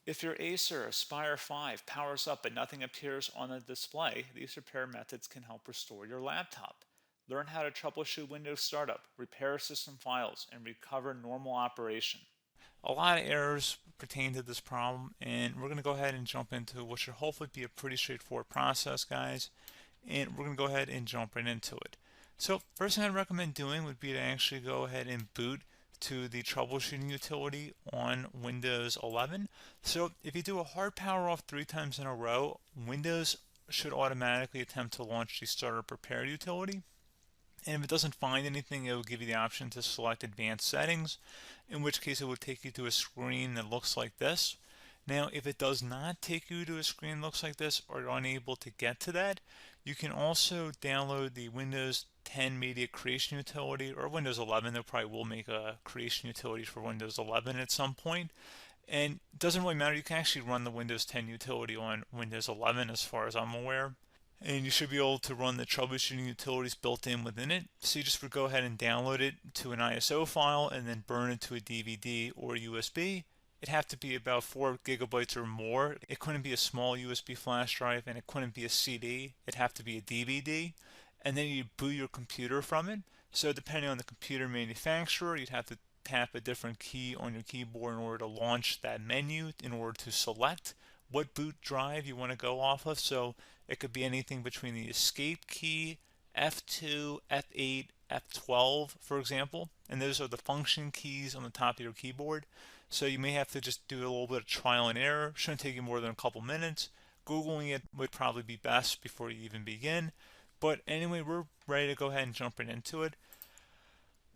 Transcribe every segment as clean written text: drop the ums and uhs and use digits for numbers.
If your Acer Aspire 5 powers up but nothing appears on the display, these repair methods can help restore your laptop. Learn how to troubleshoot Windows startup, repair system files, and recover normal operation. A lot of errors pertain to this problem, and we're going to go ahead and jump into what should hopefully be a pretty straightforward process, guys. And we're going to go ahead and jump right into it. So first thing I'd recommend doing would be to actually go ahead and boot to the troubleshooting utility on Windows 11. So if you do a hard power off 3 times in a row, Windows should automatically attempt to launch the startup repair utility. And if it doesn't find anything, it will give you the option to select advanced settings, in which case it will take you to a screen that looks like this. Now, if it does not take you to a screen that looks like this, or you're unable to get to that, you can also download the Windows 10 Media Creation Utility, or Windows 11. They probably will make a creation utility for Windows 11 at some point. And it doesn't really matter, you can actually run the Windows 10 utility on Windows 11 as far as I'm aware. And you should be able to run the troubleshooting utilities built in within it. So you just would go ahead and download it to an ISO file and then burn it to a DVD or USB. It'd have to be about 4 gigabytes or more. It couldn't be a small USB flash drive, and it couldn't be a CD. It'd have to be a DVD. And then you boot your computer from it. So depending on the computer manufacturer, you'd have to tap a different key on your keyboard in order to launch that menu, in order to select what boot drive you want to go off of. So it could be anything between the escape key, F2, F8, F12, for example. And those are the function keys on the top of your keyboard. So you may have to just do a little bit of trial and error. Shouldn't take you more than a couple minutes. Googling it would probably be best before you even begin. But anyway, we're ready to go ahead and jump right into it.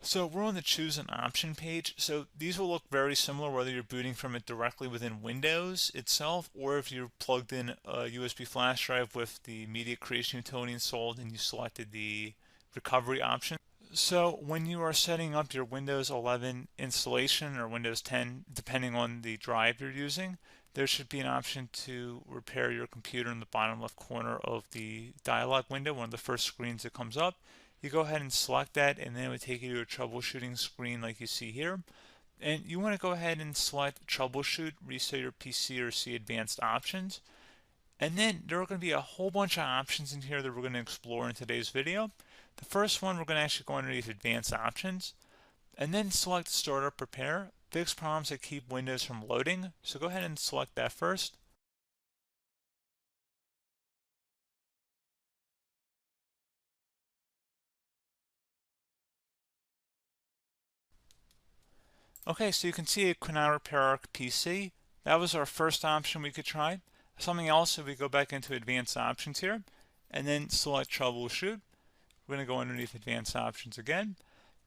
So we're on the choose an option page. So these will look very similar whether you're booting from it directly within Windows itself, or if you're plugged in a USB flash drive with the media creation utility installed and you selected the recovery option. So when you are setting up your Windows 11 installation or Windows 10, depending on the drive you're using, there should be an option to repair your computer in the bottom left corner of the dialog window, one of the first screens that comes up. You go ahead and select that, and then it would take you to a troubleshooting screen like you see here. And you want to go ahead and select troubleshoot, reset your PC, or see advanced options. And then there are going to be a whole bunch of options in here that we're going to explore in today's video. The first one, we're going to actually go underneath advanced options and then select startup repair, fix problems that keep Windows from loading. So go ahead and select that first. Okay, so you can see it could not repair our PC. That was our first option we could try. Something else, if we go back into advanced options here and then select troubleshoot, we're going to go underneath advanced options again.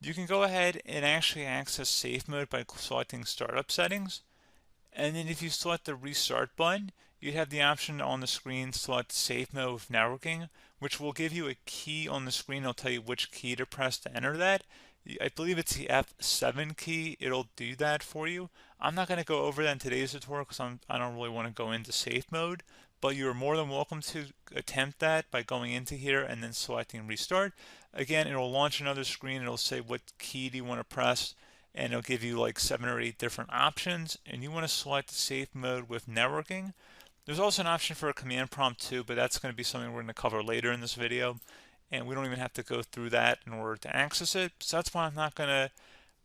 You can go ahead and actually access safe mode by selecting startup settings. And then if you select the restart button, you have the option on the screen, select safe mode with networking, which will give you a key on the screen. It'll tell you which key to press to enter that. I believe it's the F7 key. It'll do that for you. I'm not going to go over that in today's tutorial because I don't really want to go into safe mode, but you're more than welcome to attempt that by going into here and then selecting restart. Again, it'll launch another screen. It'll say what key do you want to press, and it'll give you like 7 or 8 different options, and you want to select safe mode with networking. There's also an option for a command prompt too, but that's going to be something we're going to cover later in this video, and we don't even have to go through that in order to access it. So that's why I'm not going to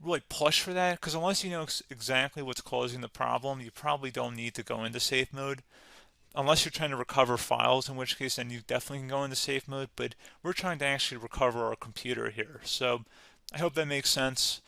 really push for that, because unless you know exactly what's causing the problem, you probably don't need to go into safe mode. Unless you're trying to recover files, in which case then you definitely can go into safe mode, but we're trying to actually recover our computer here. So I hope that makes sense.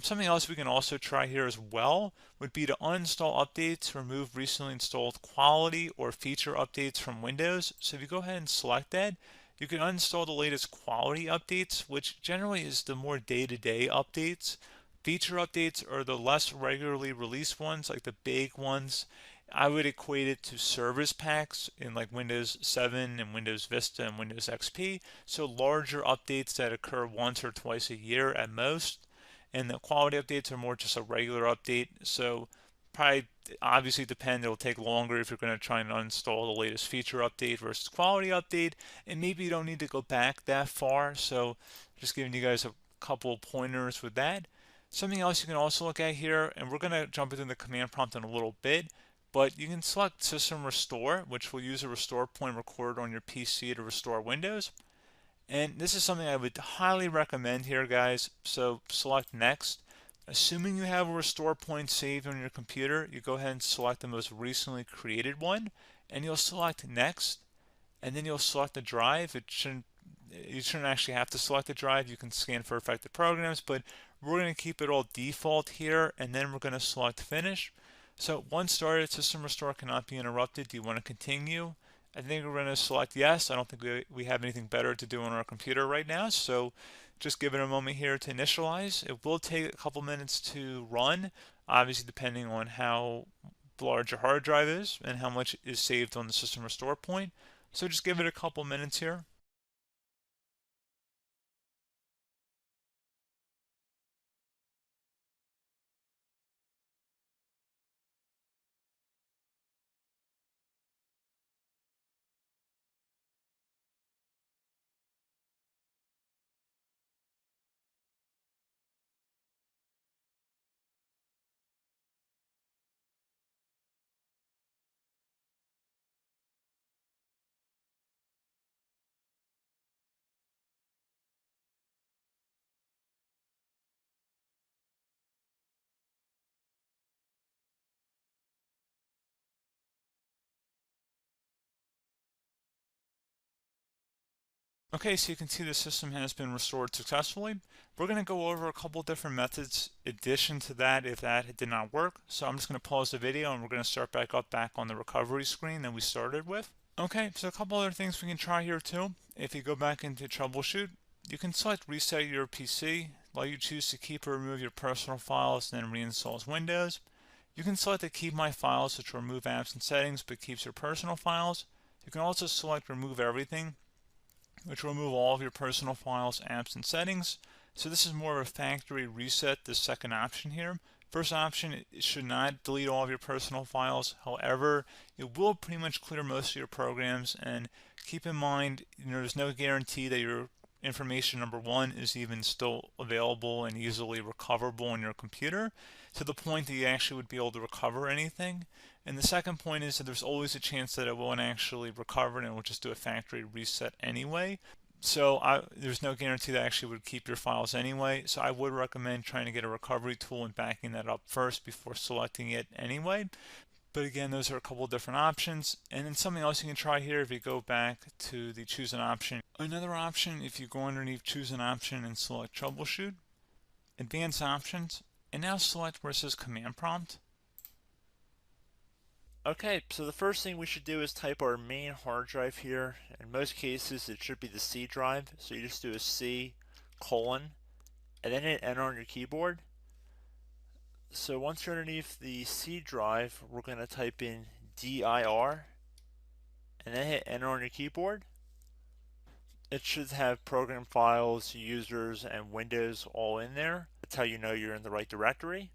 Something else we can also try here as well would be to uninstall updates, remove recently installed quality or feature updates from Windows. So if you go ahead and select that, you can uninstall the latest quality updates, which generally is the more day-to-day updates. Feature updates are the less regularly released ones, like the big ones. I would equate it to service packs in like Windows 7 and Windows Vista and Windows XP. So larger updates that occur once or twice a year at most. And the quality updates are more just a regular update. So probably obviously depend, it'll take longer if you're going to try and uninstall the latest feature update versus quality update. And maybe you don't need to go back that far. So just giving you guys a couple pointers with that. Something else you can also look at here, and we're going to jump into the command prompt in a little bit, But you can select System Restore, which will use a restore point recorded on your PC to restore Windows. And this is something I would highly recommend here, guys. So select Next. Assuming you have a restore point saved on your computer, you go ahead and select the most recently created one, and you'll select Next, and then you'll select the drive. You shouldn't actually have to select the drive. You can scan for affected programs, but we're going to keep it all default here, and then we're going to select Finish. So once started, System Restore cannot be interrupted. Do you want to continue? I think we're going to select yes. I don't think we have anything better to do on our computer right now, so just give it a moment here to initialize. It will take a couple minutes to run, obviously depending on how large your hard drive is and how much is saved on the System Restore point. So just give it a couple minutes here. Okay, so you can see the system has been restored successfully. We're going to go over a couple different methods in addition to that if that did not work. So I'm just going to pause the video and we're going to start back on the recovery screen that we started with. Okay, so a couple other things we can try here too. If you go back into troubleshoot, you can select reset your PC, while you choose to keep or remove your personal files and then reinstalls Windows. You can select to keep my files, which will remove apps and settings but keeps your personal files. You can also select remove everything, which will remove all of your personal files, apps, and settings. So this is more of a factory reset, this second option here. First option, it should not delete all of your personal files. However, it will pretty much clear most of your programs. And keep in mind, there's no guarantee that your information, number one, is even still available and easily recoverable on your computer to the point that you actually would be able to recover anything. And the second point is that there's always a chance that it won't actually recover and it will just do a factory reset anyway. So there's no guarantee that actually would keep your files anyway. So I would recommend trying to get a recovery tool and backing that up first before selecting it anyway. But again, those are a couple of different options. And then something else you can try here if you go back to the choose an option. Another option, if you go underneath choose an option and select troubleshoot, advanced options, and now select where it says command prompt. Okay, so the first thing we should do is type our main hard drive here. In most cases, it should be the C drive. So you just do a C colon and then hit enter on your keyboard. So once you're underneath the C drive, we're going to type in dir and then hit enter on your keyboard. It should have program files, users, and Windows all in there. That's how you know you're in the right directory.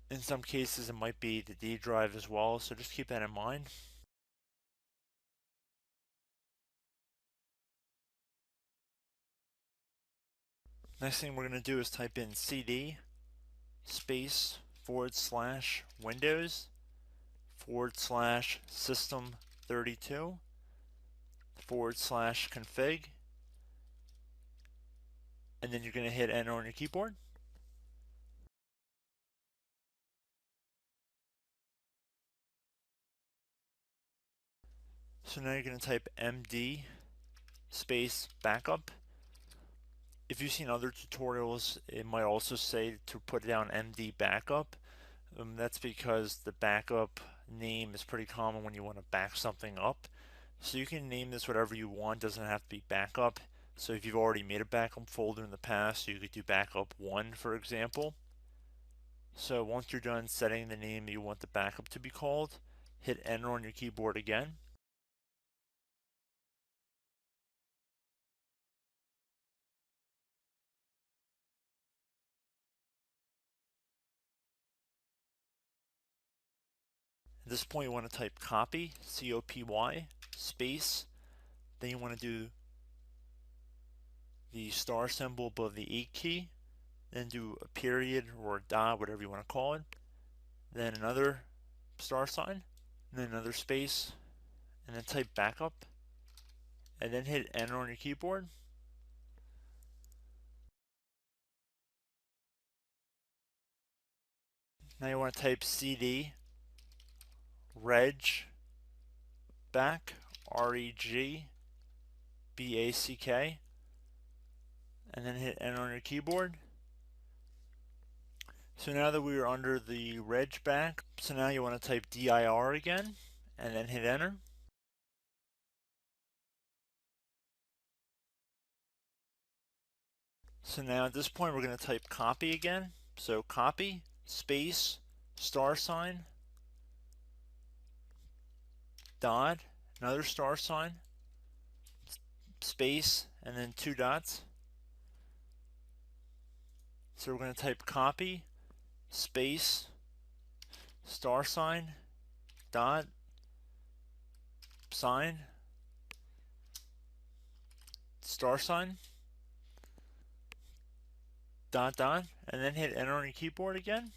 In some cases, it might be the D drive as well, so just keep that in mind. Next thing we're going to do is type in cd space / Windows / system 32 / config, and then you're going to hit enter on your keyboard. So now you're going to type md space backup. If you've seen other tutorials, it might also say to put down md backup. That's because the backup name is pretty common when you want to back something up. So you can name this whatever you want, doesn't have to be backup. So if you've already made a backup folder in the past, you could do backup 1, for example. So once you're done setting the name you want the backup to be called, hit enter on your keyboard again. At this point you want to type copy, C-O-P-Y, space, then you want to do the star symbol above the 8 key, then do a period or a dot, whatever you want to call it, then another star sign, and then another space, and then type backup, and then hit enter on your keyboard. Now you want to type cd reg back, REGBACK, and then hit enter on your keyboard. So now that we are under the reg back, so now you want to type dir again, and then hit enter. So now at this point we're going to type copy again. So copy, space, star sign, dot, another star sign, space, and then 2 dots. So we're going to type copy, space, star sign, dot, sign, star sign, dot, dot, and then hit enter on your keyboard again.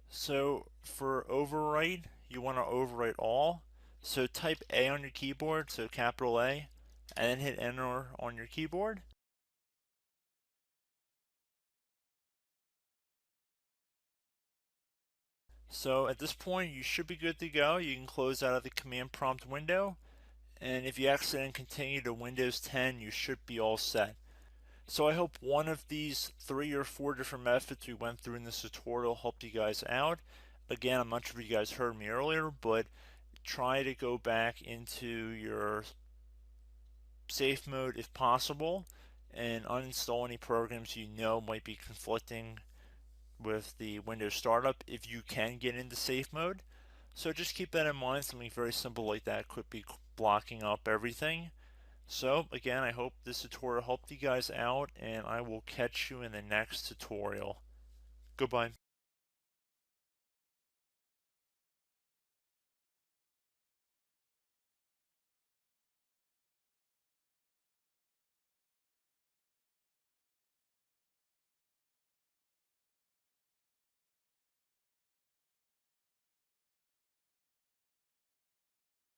So for overwrite, you want to overwrite all. So type A on your keyboard, so capital A, and then hit enter on your keyboard. So at this point, you should be good to go. You can close out of the command prompt window, and if you accidentally continue to Windows 10, you should be all set. So I hope one of these 3 or 4 different methods we went through in this tutorial helped you guys out. Again, I'm not sure if you guys heard me earlier, but try to go back into your safe mode if possible and uninstall any programs you know might be conflicting with the Windows startup if you can get into safe mode. So just keep that in mind. Something very simple like that could be blocking up everything. So again, I hope this tutorial helped you guys out, and I will catch you in the next tutorial. Goodbye.